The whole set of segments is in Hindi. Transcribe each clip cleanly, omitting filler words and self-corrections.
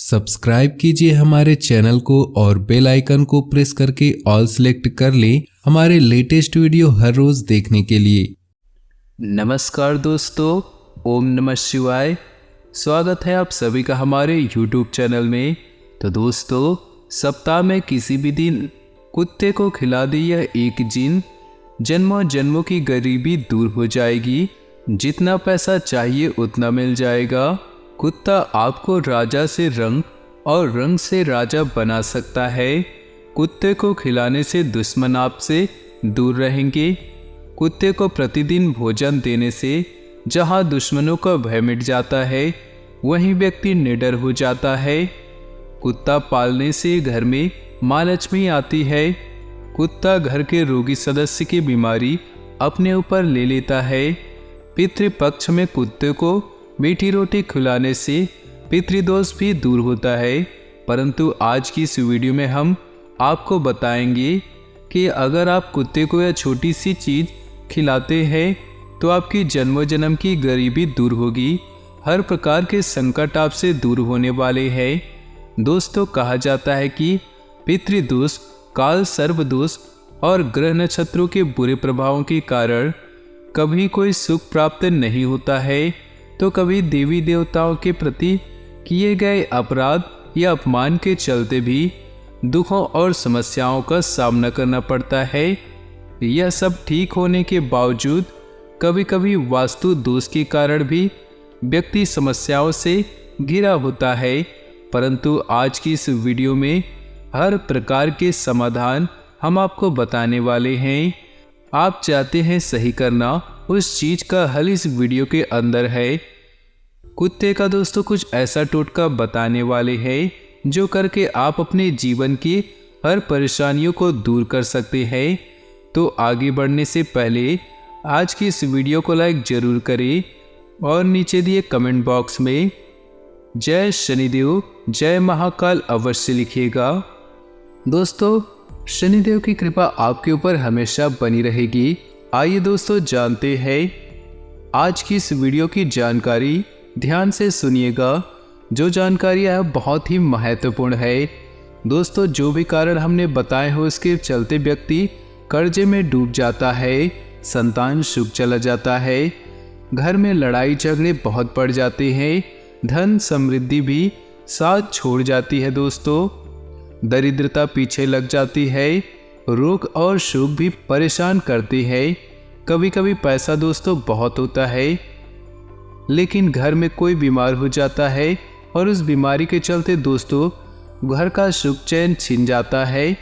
सब्सक्राइब कीजिए हमारे चैनल को और बेल आइकन को प्रेस करके ऑल सेलेक्ट कर लें हमारे लेटेस्ट वीडियो हर रोज देखने के लिए। नमस्कार दोस्तों, ओम नमः शिवाय। स्वागत है आप सभी का हमारे YouTube चैनल में। तो दोस्तों, सप्ताह में किसी भी दिन कुत्ते को खिला दी यह एक जिन, जन्मों जन्मों की गरीबी दूर हो जाएगी। जितना पैसा चाहिए उतना मिल जाएगा। कुत्ता आपको राजा से रंग और रंग से राजा बना सकता है। कुत्ते को खिलाने से दुश्मन आपसे दूर रहेंगे। कुत्ते को प्रतिदिन भोजन देने से जहां दुश्मनों का भय मिट जाता है, वहीं व्यक्ति निडर हो जाता है। कुत्ता पालने से घर में माँ लक्ष्मी आती है। कुत्ता घर के रोगी सदस्य की बीमारी अपने ऊपर ले लेता है। पितृपक्ष में कुत्ते को मीठी रोटी खिलाने से पितृदोष भी दूर होता है। परंतु आज की इस वीडियो में हम आपको बताएंगे कि अगर आप कुत्ते को यह छोटी सी चीज़ खिलाते हैं तो आपकी जन्मों जन्म की गरीबी दूर होगी। हर प्रकार के संकट आपसे दूर होने वाले हैं। दोस्तों, कहा जाता है कि पितृदोष, काल सर्पदोष और ग्रह नक्षत्रों के बुरे प्रभावों के कारण कभी कोई सुख प्राप्त नहीं होता है, तो कभी देवी देवताओं के प्रति किए गए अपराध या अपमान के चलते भी दुखों और समस्याओं का सामना करना पड़ता है। यह सब ठीक होने के बावजूद कभी कभी वास्तु दोष के कारण भी व्यक्ति समस्याओं से घिरा होता है। परंतु आज की इस वीडियो में हर प्रकार के समाधान हम आपको बताने वाले हैं। आप चाहते हैं सही करना, उस चीज का हल इस वीडियो के अंदर है। कुत्ते का दोस्तों कुछ ऐसा टोटका बताने वाले हैं जो करके आप अपने जीवन की हर परेशानियों को दूर कर सकते हैं। तो आगे बढ़ने से पहले आज की इस वीडियो को लाइक जरूर करें और नीचे दिए कमेंट बॉक्स में जय शनिदेव जय महाकाल अवश्य लिखिएगा। दोस्तों, शनिदेव की कृपा आपके ऊपर हमेशा बनी रहेगी। आइए दोस्तों जानते हैं आज की इस वीडियो की जानकारी। ध्यान से सुनिएगा, जो जानकारी है बहुत ही महत्वपूर्ण है। दोस्तों, जो भी कारण हमने बताए हो उसके चलते व्यक्ति कर्जे में डूब जाता है, संतान सुख चला जाता है, घर में लड़ाई झगड़े बहुत बढ़ जाते हैं, धन समृद्धि भी साथ छोड़ जाती है। दोस्तों, दरिद्रता पीछे लग जाती है, रोग और शोक भी परेशान करते हैं। कभी कभी पैसा दोस्तों बहुत होता है, लेकिन घर में कोई बीमार हो जाता है और उस बीमारी के चलते दोस्तों घर का सुख चैन छिन जाता है।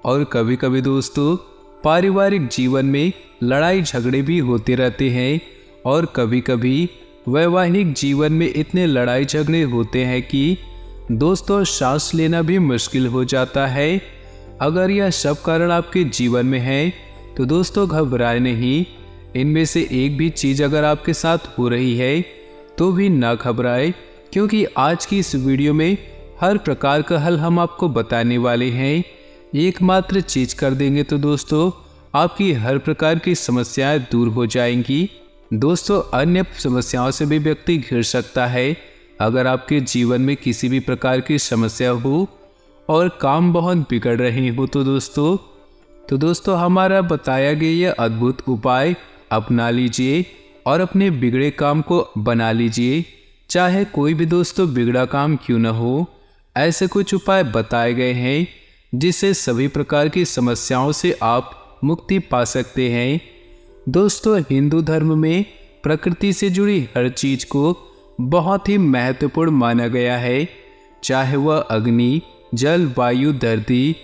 और कभी कभी दोस्तों पारिवारिक जीवन में लड़ाई झगड़े भी होते रहते हैं और कभी कभी वैवाहिक जीवन में इतने लड़ाई झगड़े होते हैं कि दोस्तों सांस लेना भी मुश्किल हो जाता है। अगर यह सब कारण आपके जीवन में है तो दोस्तों घबराए नहीं। इनमें से एक भी चीज़ अगर आपके साथ हो रही है तो भी ना घबराए, क्योंकि आज की इस वीडियो में हर प्रकार का हल हम आपको बताने वाले हैं। एकमात्र चीज कर देंगे तो दोस्तों आपकी हर प्रकार की समस्याएं दूर हो जाएंगी। दोस्तों, अन्य समस्याओं से भी व्यक्ति घिर सकता है। अगर आपके जीवन में किसी भी प्रकार की समस्या हो और काम बहुत बिगड़ रहे हो तो दोस्तों हमारा बताया गया यह अद्भुत उपाय अपना लीजिए और अपने बिगड़े काम को बना लीजिए। चाहे कोई भी दोस्तों बिगड़ा काम क्यों न हो, ऐसे कुछ उपाय बताए गए हैं जिससे सभी प्रकार की समस्याओं से आप मुक्ति पा सकते हैं। दोस्तों, हिंदू धर्म में प्रकृति से जुड़ी हर चीज को बहुत ही महत्वपूर्ण माना गया है। चाहे वह अग्नि, जल, वायु, धरती,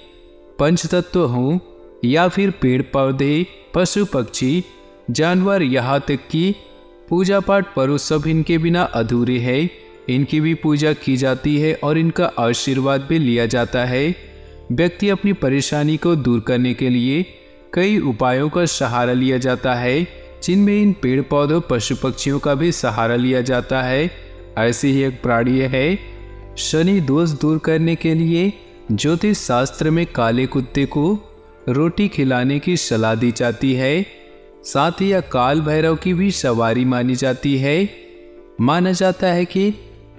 पंचतत्व हों या फिर पेड़ पौधे, पशु पक्षी, जानवर, यहाँ तक कि पूजा पाठ पर्व सब इनके बिना अधूरे है। इनकी भी पूजा की जाती है और इनका आशीर्वाद भी लिया जाता है। व्यक्ति अपनी परेशानी को दूर करने के लिए कई उपायों का सहारा लिया जाता है, जिनमें इन पेड़ पौधों, पशु पक्षियों का भी सहारा लिया जाता है। ऐसे ही एक प्राणी है। शनि दोष दूर करने के लिए ज्योतिष शास्त्र में काले कुत्ते को रोटी खिलाने की सलाह दी जाती है। साथ ही काल भैरव की भी सवारी मानी जाती है। माना जाता है कि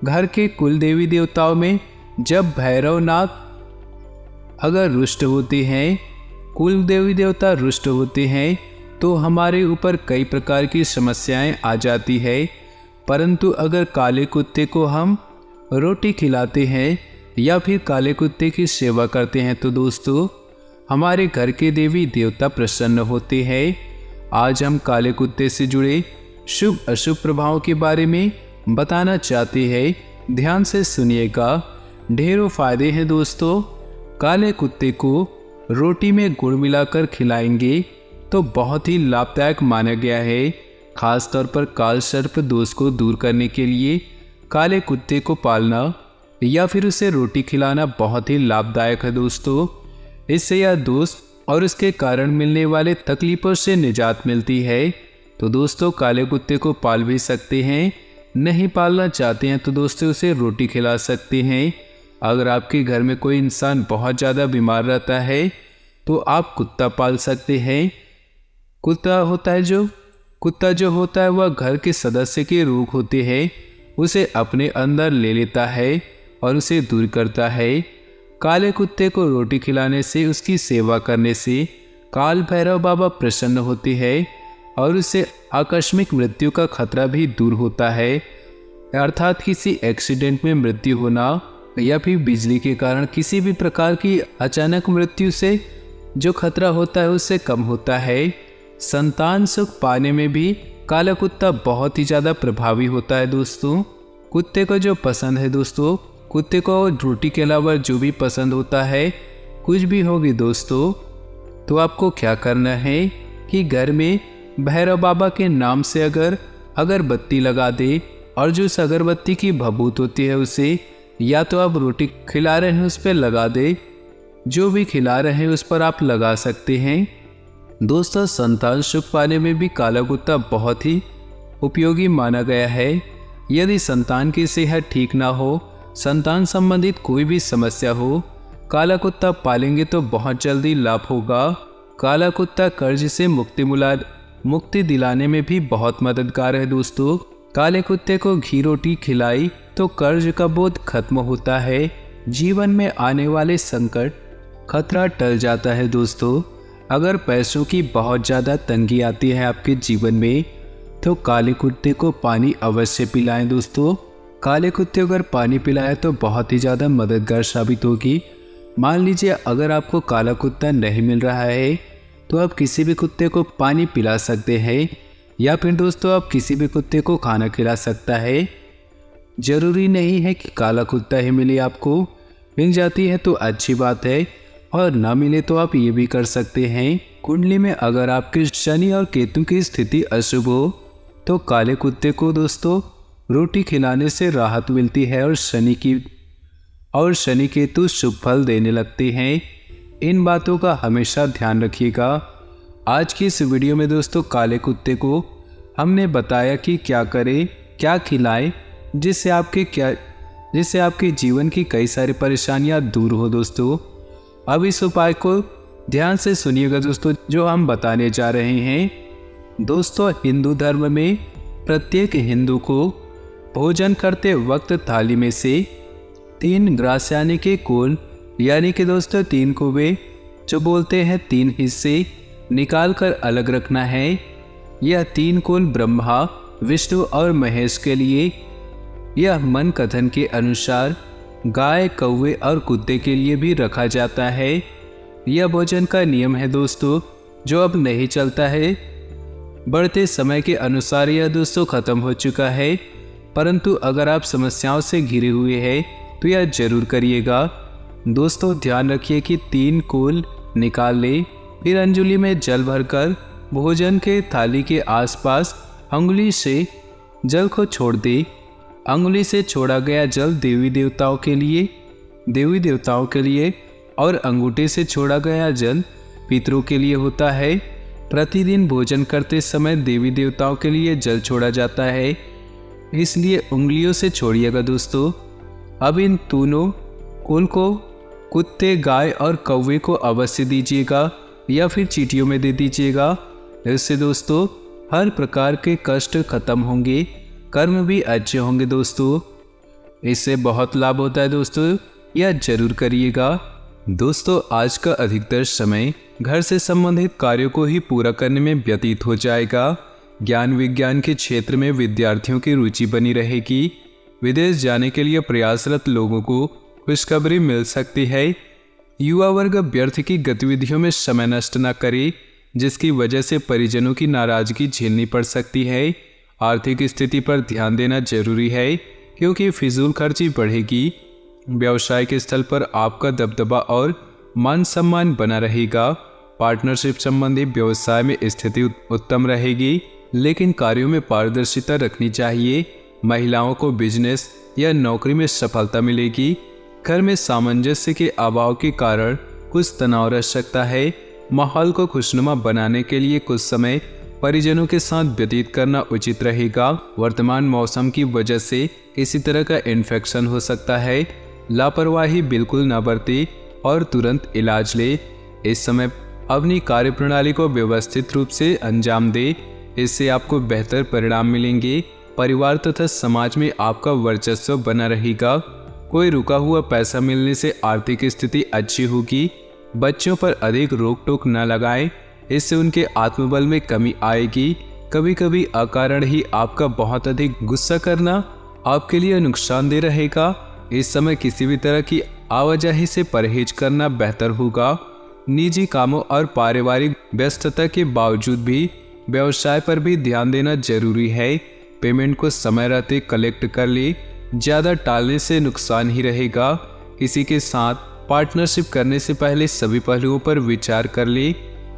घर के कुल देवी देवताओं में जब भैरवनाथ अगर रुष्ट होते हैं, कुल देवी देवता रुष्ट होते हैं, तो हमारे ऊपर कई प्रकार की समस्याएं आ जाती है। परंतु अगर काले कुत्ते को हम रोटी खिलाते हैं या फिर काले कुत्ते की सेवा करते हैं तो दोस्तों हमारे घर के देवी देवता प्रसन्न होते हैं। आज हम काले कुत्ते से जुड़े शुभ अशुभ प्रभावों के बारे में बताना चाहते हैं। ध्यान से सुनिएगा, ढेरों फायदे हैं दोस्तों। काले कुत्ते को रोटी में गुड़ मिलाकर खिलाएंगे तो बहुत ही लाभदायक माना गया है। खास तौर पर काल सर्प दोष को दूर करने के लिए काले कुत्ते को पालना या फिर उसे रोटी खिलाना बहुत ही लाभदायक है दोस्तों। इससे यह दोष और उसके कारण मिलने वाले तकलीफों से निजात मिलती है। तो दोस्तों काले कुत्ते को पाल भी सकते हैं, नहीं पालना चाहते हैं तो दोस्तों उसे रोटी खिला सकते हैं। अगर आपके घर में कोई इंसान बहुत ज़्यादा बीमार रहता है तो आप कुत्ता पाल सकते हैं। कुत्ता जो होता है वह घर के सदस्य के रूप होते हैं, उसे अपने अंदर ले लेता है और उसे दूर करता है। काले कुत्ते को रोटी खिलाने से, उसकी सेवा करने से काल भैरव बाबा प्रसन्न होते हैं और उससे आकस्मिक मृत्यु का खतरा भी दूर होता है। अर्थात किसी एक्सीडेंट में मृत्यु होना या फिर बिजली के कारण किसी भी प्रकार की अचानक मृत्यु से जो खतरा होता है उससे कम होता है। संतान सुख पाने में भी काला कुत्ता बहुत ही ज़्यादा प्रभावी होता है दोस्तों। कुत्ते को जो पसंद है दोस्तों, कुत्ते को रोटी के अलावा जो भी पसंद होता है, कुछ भी होगी दोस्तों, तो आपको क्या करना है कि घर में भैरव बाबा के नाम से अगरबत्ती लगा दे और जो उस अगरबत्ती की भभूत होती है उसे या तो आप रोटी खिला रहे हैं उस पर लगा दे, जो भी खिला रहे हैं उस पर आप लगा सकते हैं। दोस्तों संतान सुख पाने में भी काला कुत्ता बहुत ही उपयोगी माना गया है। यदि संतान की सेहत ठीक ना हो, संतान संबंधित कोई भी समस्या हो, काला कुत्ता पालेंगे तो बहुत जल्दी लाभ होगा। काला कुत्ता कर्ज से मुक्ति दिलाने में भी बहुत मददगार है दोस्तों। काले कुत्ते को घी रोटी खिलाई तो कर्ज का बोझ खत्म होता है, जीवन में आने वाले संकट खतरा टल जाता है दोस्तों। अगर पैसों की बहुत ज़्यादा तंगी आती है आपके जीवन में तो काले कुत्ते को पानी अवश्य पिलाएं दोस्तों। काले कुत्ते अगर पानी पिलाए तो बहुत ही ज़्यादा मददगार साबित होगी। मान लीजिए अगर आपको काला कुत्ता नहीं मिल रहा है तो आप किसी भी कुत्ते को पानी पिला सकते हैं या फिर दोस्तों आप किसी भी कुत्ते को खाना खिला सकता है। ज़रूरी नहीं है कि काला कुत्ता ही मिले, आपको मिल जाती है तो अच्छी बात है और ना मिले तो आप ये भी कर सकते हैं। कुंडली में अगर आपके शनि और केतु की स्थिति अशुभ हो तो काले कुत्ते को दोस्तों रोटी खिलाने से राहत मिलती है और शनि केतु शुभ फल देने लगते हैं। इन बातों का हमेशा ध्यान रखिएगा। आज की इस वीडियो में दोस्तों काले कुत्ते को हमने बताया कि क्या करें, क्या खिलाएं, जिससे आपके जीवन की कई सारी परेशानियां दूर हो दोस्तों। अब इस उपाय को ध्यान से सुनिएगा दोस्तों जो हम बताने जा रहे हैं। दोस्तों हिंदू धर्म में प्रत्येक हिंदू को भोजन करते वक्त थाली में से 3 ग्रास यानी कि कोल यानी कि दोस्तों 3 कुबे जो बोलते हैं 3 हिस्से निकाल कर अलग रखना है। यह 3 कोल ब्रह्मा, विष्णु और महेश के लिए, यह मन कथन के अनुसार गाय, कौवे और कुत्ते के लिए भी रखा जाता है। यह भोजन का नियम है दोस्तों जो अब नहीं चलता है। बढ़ते समय के अनुसार यह दोस्तों ख़त्म हो चुका है, परंतु अगर आप समस्याओं से घिरे हुए हैं तो यह जरूर करिएगा। दोस्तों ध्यान रखिए कि 3 कोल निकाल लें, फिर अंजुली में जल भरकर भोजन के थाली के आसपास अंगुली से जल को छोड़ दें। अंगुली से छोड़ा गया जल देवी देवताओं के लिए और अंगूठे से छोड़ा गया जल पितरों के लिए होता है। प्रतिदिन भोजन करते समय देवी देवताओं के लिए जल छोड़ा जाता है, इसलिए उंगलियों से छोड़िएगा दोस्तों। अब इन तीनों कुल को कुत्ते, गाय और कौवे को अवश्य दीजिएगा या फिर चींटियों में दे दीजिएगा। इससे दोस्तों हर प्रकार के कष्ट खत्म होंगे, कर्म भी अच्छे होंगे दोस्तों। इससे बहुत लाभ होता है दोस्तों। या जरूर करिएगा। दोस्तों, आज का अधिकतर समय घर से संबंधित कार्यों को ही पूरा करने में व्यतीत हो जाएगा। ज्ञान विज्ञान के क्षेत्र में विद्यार्थियों की रुचि बनी रहेगी। विदेश जाने के लिए प्रयासरत लोगों को खुशखबरी मिल सकती है। युवा वर्ग व्यर्थ की गतिविधियों में समय नष्ट न करे, जिसकी वजह से परिजनों की नाराजगी झेलनी पड़ सकती है। आर्थिक स्थिति पर ध्यान देना जरूरी है, क्योंकि फिजूल खर्ची बढ़ेगी। व्यवसाय के स्थल पर आपका दबदबा और मान सम्मान बना रहेगा। पार्टनरशिप संबंधी व्यवसाय में स्थिति उत्तम रहेगी, लेकिन कार्यों में पारदर्शिता रखनी चाहिए। महिलाओं को बिजनेस या नौकरी में सफलता मिलेगी। घर में सामंजस्य के अभाव के कारण कुछ तनाव रह सकता है। माहौल को खुशनुमा बनाने के लिए कुछ समय परिजनों के साथ व्यतीत करना उचित रहेगा। वर्तमान मौसम की वजह से किसी तरह का इन्फेक्शन हो सकता है। लापरवाही बिल्कुल न बरते और तुरंत इलाज ले। इस समय अपनी कार्यप्रणाली को व्यवस्थित रूप से अंजाम दे, इससे आपको बेहतर परिणाम मिलेंगे। परिवार तथा समाज में आपका वर्चस्व बना रहेगा। कोई रुका हुआ पैसा मिलने से आर्थिक स्थिति अच्छी होगी। बच्चों पर अधिक रोक टोक न लगाएं, इससे उनके आत्मबल में कमी आएगी। कभी कभी अकारण ही आपका बहुत अधिक गुस्सा करना आपके लिए नुकसानदेह रहेगा। इस समय किसी भी तरह की आवाजाही से परहेज करना बेहतर होगा। निजी कामों और पारिवारिक व्यस्तता के बावजूद भी व्यवसाय पर भी ध्यान देना जरूरी है। पेमेंट को समय रहते कलेक्ट कर ले, ज़्यादा टालने से नुकसान ही रहेगा। किसी के साथ पार्टनरशिप करने से पहले सभी पहलुओं पर विचार कर ले।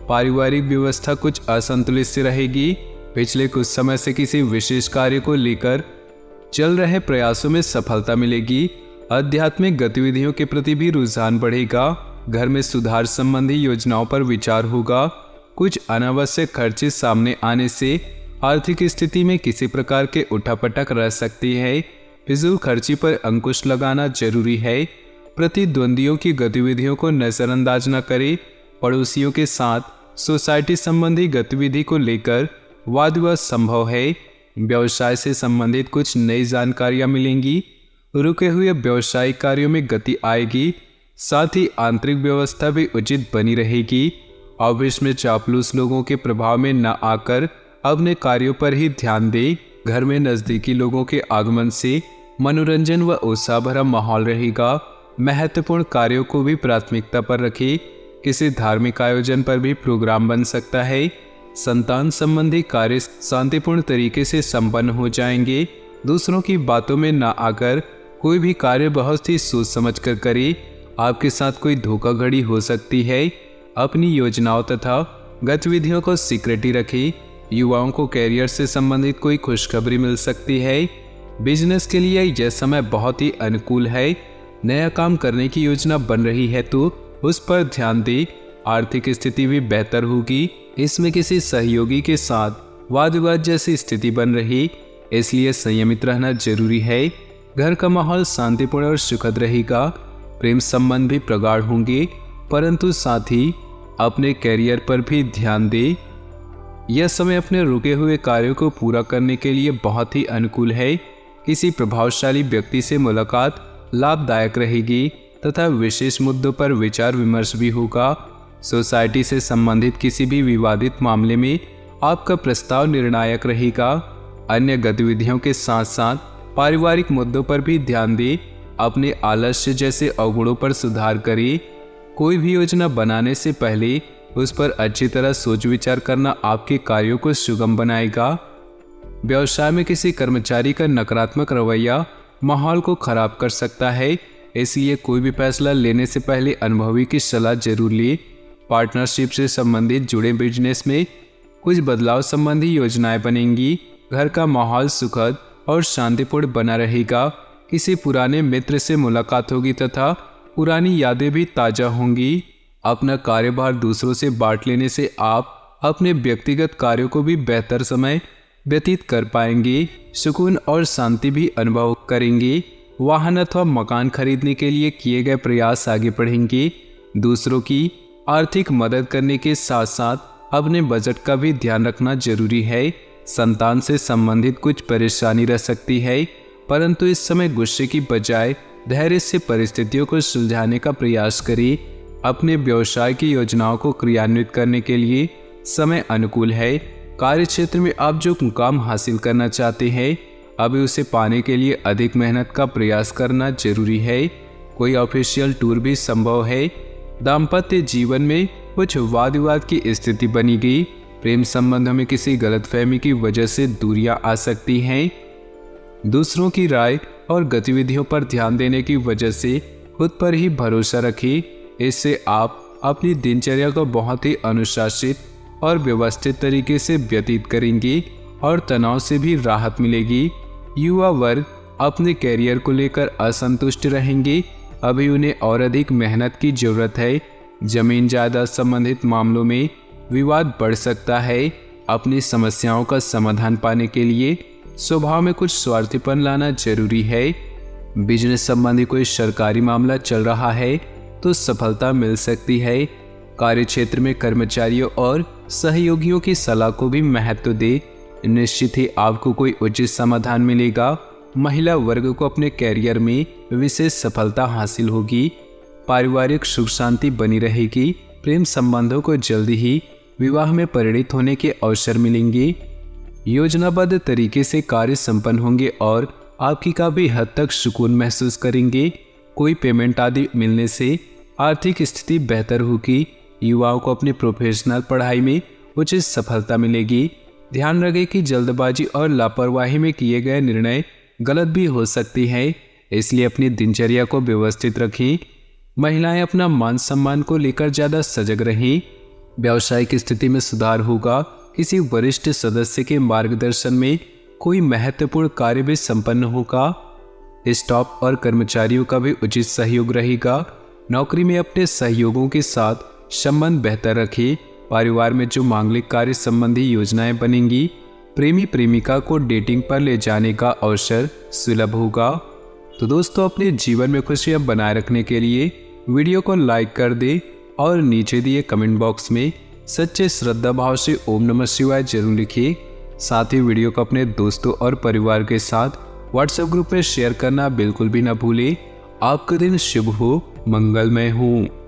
पारिवारिक व्यवस्था कुछ असंतुलित सी रहेगी। पिछले कुछ समय से किसी विशेष कार्य को लेकर चल रहे प्रयासों में सफलता मिलेगी। आध्यात्मिक गतिविधियों के प्रति भी रुझान बढ़ेगा। घर में सुधार संबंधी योजनाओं पर विचार होगा। कुछ अनावश्यक खर्चे सामने आने से आर्थिक स्थिति में किसी प्रकार के उठापटक रह सकती है। फिजूल खर्ची पर अंकुश लगाना जरूरी है। प्रतिद्वंदियों की गतिविधियों को नजरअंदाज न करें। पड़ोसियों के साथ सोसाइटी संबंधी गतिविधि को लेकर वाद विवाद संभव है। व्यवसाय से संबंधित कुछ नई जानकारियां मिलेंगी। रुके हुए व्यवसायिक कार्यों में गति आएगी। साथ ही आंतरिक व्यवस्था भी उचित बनी रहेगी। ऑफिस में चापलूस लोगों के प्रभाव में न आकर अपने कार्यों पर ही ध्यान दें। घर में नजदीकी लोगों के आगमन से मनोरंजन व उत्साह भरा माहौल रहेगा। महत्वपूर्ण कार्यों को भी प्राथमिकता पर रखें। किसी धार्मिक आयोजन पर भी प्रोग्राम बन सकता है। संतान संबंधी कार्य शांतिपूर्ण तरीके से संपन्न हो जाएंगे। दूसरों की बातों में ना आकर कोई भी कार्य बहुत ही सोच समझ कर करें। आपके साथ कोई धोखाधड़ी हो सकती है। अपनी योजनाओं तथा गतिविधियों को सीक्रेटी रखें। युवाओं को कैरियर से संबंधित कोई खुशखबरी मिल सकती है। बिजनेस के लिए यह समय बहुत ही अनुकूल है। नया काम करने की योजना बन रही है तो उस पर ध्यान दें। आर्थिक स्थिति भी बेहतर होगी। इसमें किसी सहयोगी के साथ वाद विवाद जैसी स्थिति बन रही, इसलिए संयमित रहना जरूरी है। घर का माहौल शांतिपूर्ण और सुखद रहेगा। प्रेम संबंध भी प्रगाढ़ होंगे, परंतु साथ ही अपने कैरियर पर भी ध्यान दें। यह समय अपने रुके हुए कार्यों को पूरा करने के लिए बहुत ही अनुकूल है। किसी प्रभावशाली व्यक्ति से मुलाकात लाभदायक रहेगी तथा विशेष मुद्दों पर विचार विमर्श भी होगा। सोसाइटी से संबंधित किसी भी विवादित मामले में आपका प्रस्ताव निर्णायक रहेगा। अन्य गतिविधियों के साथ साथ पारिवारिक मुद्दों पर भी ध्यान दें। अपने आलस्य जैसे अवगुणों पर सुधार करें। कोई भी योजना बनाने से पहले उस पर अच्छी तरह सोच विचार करना आपके कार्यों को सुगम बनाएगा। व्यवसाय में किसी कर्मचारी का नकारात्मक रवैया माहौल को खराब कर सकता है, इसलिए कोई भी फैसला लेने से पहले अनुभवी की सलाह जरूर लें। पार्टनरशिप से संबंधित जुड़े बिजनेस में कुछ बदलाव संबंधी योजनाएं बनेंगी। घर का माहौल सुखद और शांतिपूर्ण बना रहेगा। किसी पुराने मित्र से मुलाकात होगी तथा पुरानी यादें भी ताज़ा होंगी। अपना कार्यभार दूसरों से बांट लेने से आप अपने व्यक्तिगत कार्यों को भी बेहतर समय व्यतीत कर पाएंगे। सुकून और शांति भी अनुभव करेंगे। वाहन अथवा मकान खरीदने के लिए किए गए प्रयास आगे बढ़ेंगे। दूसरों की आर्थिक मदद करने के साथ साथ अपने बजट का भी ध्यान रखना जरूरी है। संतान से संबंधित कुछ परेशानी रह सकती है, परंतु इस समय गुस्से की बजाय धैर्य से परिस्थितियों को सुलझाने का प्रयास करें। अपने व्यवसाय की योजनाओं को क्रियान्वित करने के लिए समय अनुकूल है। कार्य क्षेत्र में आप जो मुकाम हासिल करना चाहते हैं, अभी उसे पाने के लिए अधिक मेहनत का प्रयास करना जरूरी है। कोई ऑफिशियल टूर भी संभव है। दाम्पत्य जीवन में कुछ वाद विवाद की स्थिति बनी गई। प्रेम संबंधों में किसी गलतफहमी की वजह से दूरियां आ सकती हैं। दूसरों की राय और गतिविधियों पर ध्यान देने की वजह से खुद पर ही भरोसा रखें। इससे आप अपनी दिनचर्या को बहुत ही अनुशासित और व्यवस्थित तरीके से व्यतीत करेंगे और तनाव से भी राहत मिलेगी। युवा वर्ग अपने कैरियर को लेकर असंतुष्ट रहेंगे। अभी उन्हें और अधिक मेहनत की जरूरत है। जमीन जायदाद संबंधित मामलों में विवाद बढ़ सकता है। अपनी समस्याओं का समाधान पाने के लिए स्वभाव में कुछ स्वार्थीपन लाना जरूरी है। बिजनेस संबंधी कोई सरकारी मामला चल रहा है तो सफलता मिल सकती है। कार्य क्षेत्र में कर्मचारियों और सहयोगियों की सलाह को भी महत्व दे। निश्चित ही आपको कोई उचित समाधान मिलेगा। महिला वर्ग को अपने कैरियर में विशेष सफलता हासिल होगी। पारिवारिक सुख शांति बनी रहेगी। प्रेम संबंधों को जल्दी ही विवाह में परिणित होने के अवसर मिलेंगे। योजनाबद्ध तरीके से कार्य संपन्न होंगे और आपकी काफी हद तक सुकून महसूस करेंगे। कोई पेमेंट आदि मिलने से आर्थिक स्थिति बेहतर होगी। युवाओं को अपनी प्रोफेशनल पढ़ाई में उचित सफलता मिलेगी। ध्यान रखें कि जल्दबाजी और लापरवाही में किए गए निर्णय गलत भी हो सकती है, इसलिए अपनी दिनचर्या को व्यवस्थित रखें। महिलाएं अपना मान सम्मान को लेकर ज़्यादा सजग रहें। व्यावसायिक स्थिति में सुधार होगा। किसी वरिष्ठ सदस्य के मार्गदर्शन में कोई महत्वपूर्ण कार्य भी संपन्न होगा। स्टाफ और कर्मचारियों का भी उचित सहयोग रहेगा। नौकरी में अपने सहयोगों के साथ संबंध बेहतर रखें। परिवार में जो मांगलिक कार्य संबंधी योजनाएं बनेंगी, प्रेमी प्रेमिका को डेटिंग पर ले जाने का अवसर सुलभ होगा। तो दोस्तों, अपने जीवन में खुशियां बनाए रखने के लिए वीडियो को लाइक कर दें और नीचे दिए कमेंट बॉक्स में सच्चे श्रद्धा भाव से ओम नमः शिवाय जरूर लिखिए। साथ ही वीडियो को अपने दोस्तों और परिवार के साथ व्हाट्सएप ग्रुप में शेयर करना बिल्कुल भी ना भूलें। आपका दिन शुभ हो, मंगलमय हो।